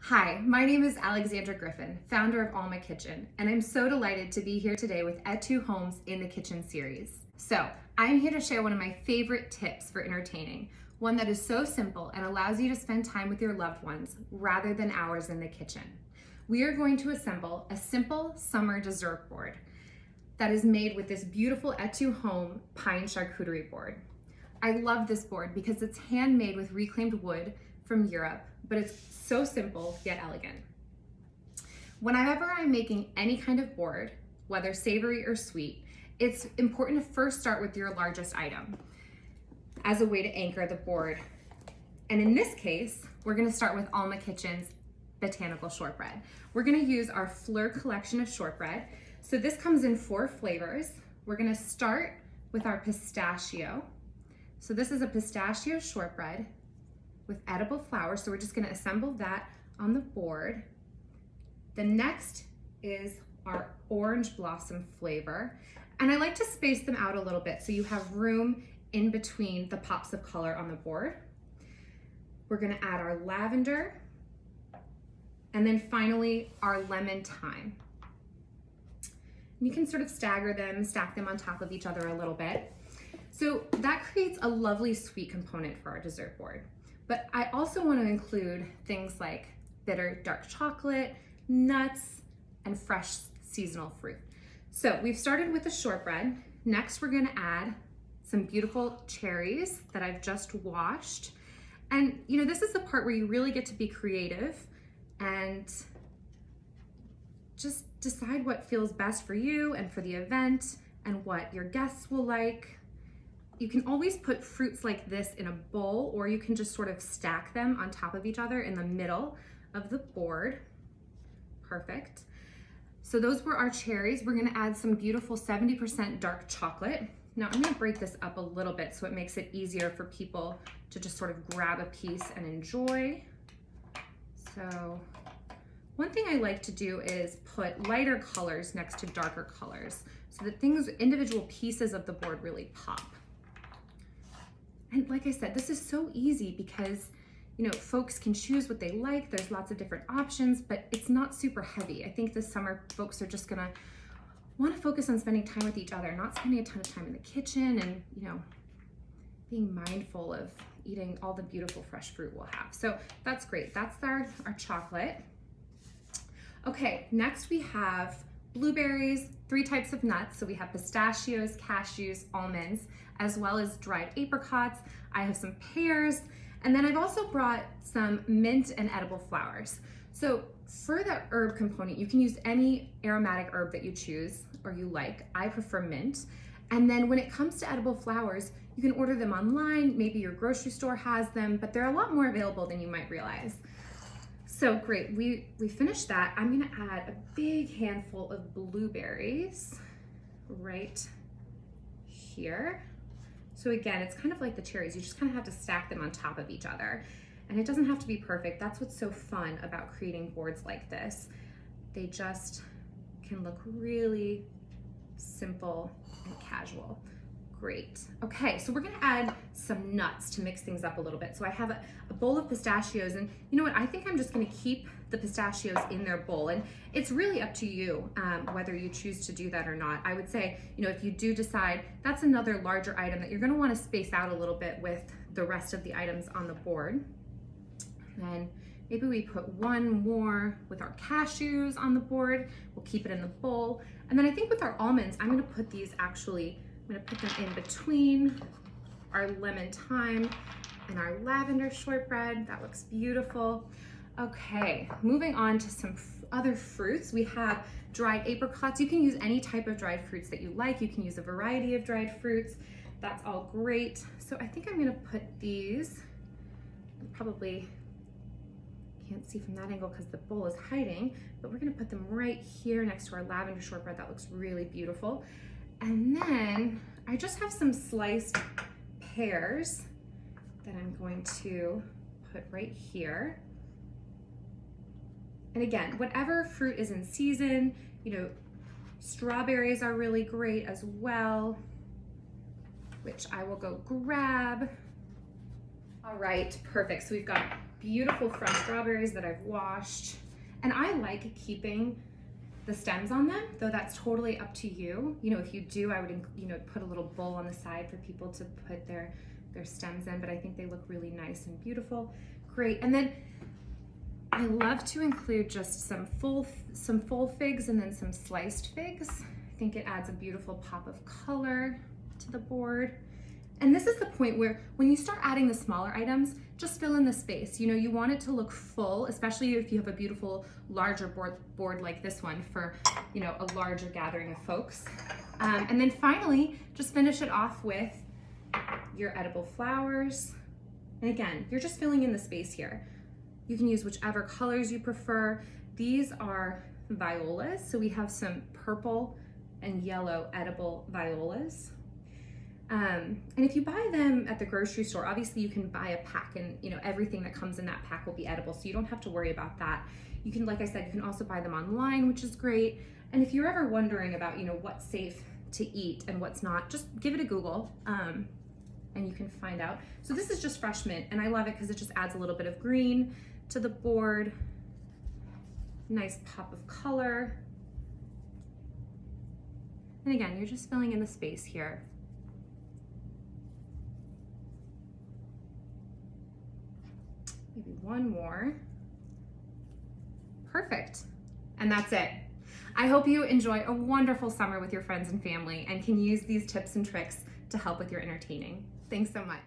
Hi, my name is Alexandra Griffin, founder of Alma Kitchen, and I'm so delighted to be here today with etuHOME's In the Kitchen series. So, I'm here to share one of my favorite tips for entertaining, one that is so simple and allows you to spend time with your loved ones rather than hours in the kitchen. We are going to assemble a simple summer dessert board that is made with this beautiful etuHOME pine charcuterie board. I love this board because it's handmade with reclaimed wood from Europe, but it's so simple yet elegant. Whenever I'm making any kind of board, whether savory or sweet, it's important to first start with your largest item as a way to anchor the board. And in this case, we're gonna start with Alma Kitchen's botanical shortbread. We're gonna use our Fleur collection of shortbread. So this comes in 4 flavors. We're gonna start with our pistachio. So this is a pistachio shortbread with edible flour. So we're just gonna assemble that on the board. The next is our orange blossom flavor. And I like to space them out a little bit so you have room in between the pops of color on the board. We're gonna add our lavender, and then finally our lemon thyme. You can sort of stagger them, stack them on top of each other a little bit. So that creates a lovely sweet component for our dessert board. But I also want to include things like bitter dark chocolate, nuts, and fresh seasonal fruit. So we've started with the shortbread. Next, we're gonna add some beautiful cherries that I've just washed. And you know, this is the part where you really get to be creative and just decide what feels best for you and for the event and what your guests will like. You can always put fruits like this in a bowl, or you can just sort of stack them on top of each other in the middle of the board. Perfect. So those were our cherries. We're gonna add some beautiful 70% dark chocolate. Now I'm gonna break this up a little bit so it makes it easier for people to just sort of grab a piece and enjoy. So one thing I like to do is put lighter colors next to darker colors so that individual pieces of the board really pop. And like I said, this is so easy because, you know, folks can choose what they like. There's lots of different options, but it's not super heavy. I think this summer folks are just gonna wanna focus on spending time with each other, not spending a ton of time in the kitchen and, you know, being mindful of eating all the beautiful fresh fruit we'll have. So that's great. That's our chocolate. Okay, next we have blueberries, 3 types of nuts. So we have pistachios, cashews, almonds, as well as dried apricots. I have some pears, and then I've also brought some mint and edible flowers. So for the herb component, you can use any aromatic herb that you choose or you like. I prefer mint. And then when it comes to edible flowers, you can order them online. Maybe your grocery store has them, but they're a lot more available than you might realize. So great, we finished that. I'm gonna add a big handful of blueberries right here. So again, it's kind of like the cherries. You just kind of have to stack them on top of each other. And it doesn't have to be perfect. That's what's so fun about creating boards like this. They just can look really simple and casual. Great. Okay, so we're gonna add some nuts to mix things up a little bit. So I have a bowl of pistachios, and you know what? I think I'm just gonna keep the pistachios in their bowl, and it's really up to you whether you choose to do that or not. I would say, you know, if you do decide, that's another larger item that you're gonna wanna space out a little bit with the rest of the items on the board. And then maybe we put one more with our cashews on the board. We'll keep it in the bowl. And then I think with our almonds, I'm gonna put these I'm gonna put them in between our lemon thyme and our lavender shortbread. That looks beautiful. Okay, moving on to some other fruits. We have dried apricots. You can use any type of dried fruits that you like. You can use a variety of dried fruits. That's all great. So I think I'm gonna put these, you probably can't see from that angle because the bowl is hiding, but we're gonna put them right here next to our lavender shortbread. That looks really beautiful. And then I just have some sliced pears that I'm going to put right here. And again, whatever fruit is in season, you know, strawberries are really great as well, which I will go grab. All right, perfect. So we've got beautiful fresh strawberries that I've washed. And I like keeping the stems on them, though that's totally up to you. You know, if you do, I would, you know, put a little bowl on the side for people to put their stems in, but I think they look really nice and beautiful. Great. And then I love to include just some full figs and then some sliced figs. I think it adds a beautiful pop of color to the board. And this is the point where when you start adding the smaller items, just fill in the space. You know, you want it to look full, especially if you have a beautiful larger board like this one for, you know, a larger gathering of folks. And then finally, just finish it off with your edible flowers. And again, you're just filling in the space here. You can use whichever colors you prefer. These are violas. So we have some purple and yellow edible violas. And if you buy them at the grocery store, obviously you can buy a pack, and you know everything that comes in that pack will be edible, so you don't have to worry about that. You can, like I said, you can also buy them online, which is great. And if you're ever wondering about, you know, what's safe to eat and what's not, just give it a Google, and you can find out. So this is just fresh mint, and I love it because it just adds a little bit of green to the board. Nice pop of color. And again, you're just filling in the space here. Maybe one more. Perfect. And that's it. I hope you enjoy a wonderful summer with your friends and family and can use these tips and tricks to help with your entertaining. Thanks so much.